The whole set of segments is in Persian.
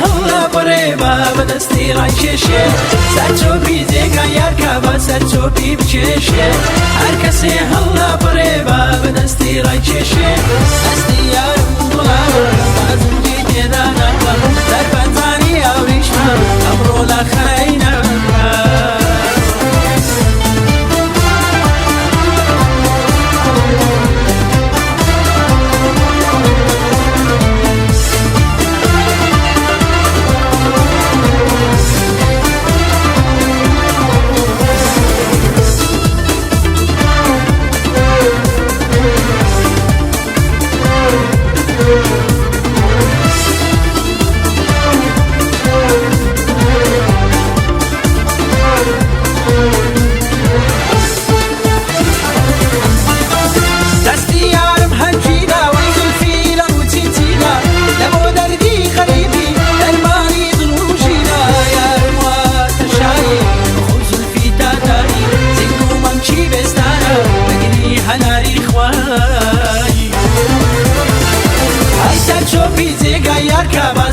هەڵا بڕێبا بەدەستی ڕایکێشێ سەرچۆپی جێگا یارکە بە سەرچۆپی بکێشێ هەر کەسێ هەڵا بڕێبا بەدەستی ڕایکێشێ ئەستی یارم وڵاوە بازنجی تێدا نەبە دەربەنجانی ئەوریشمە ئەمڕۆ لە خەینە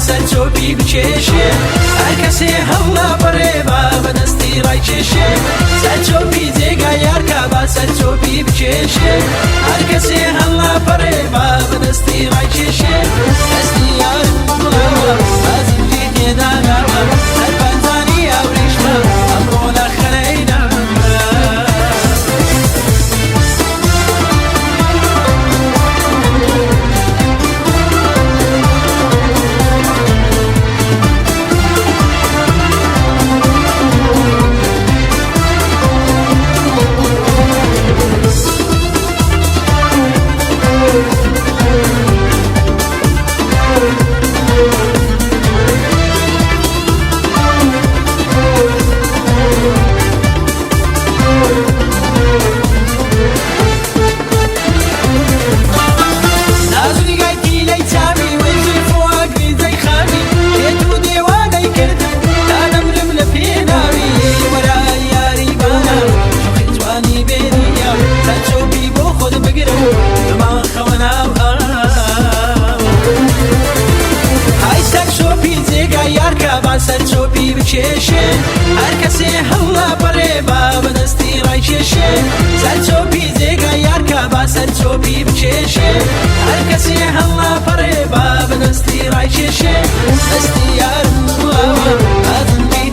سەرچۆپی بکێشێ هەر کەسێ هەڵا بڕێبا بەدەستی ڕایکێشێ سەرچۆپی جێگا یارکە با سەرچۆپی بکێشێ هەر کەسێ هەڵا بڕێبا بەدەستی ڕایکێشێ ئەستی یارم وڵاوە بازنجی تێدا نەبە دەربەنجانی ئەوریشمە ئەمڕۆ لە خەینە سەرچۆپی بکێشێ هەر کەسێ هەڵا بڕێبا بەدەستی ڕایکێشێ سەرچۆپی جێگا یارکە با سەرچۆپی بکێشێ هەر کەسێ هەڵا بڕێبا بەدەستی ڕایکێشێ ئەستی یارم وڵاوە بازنجی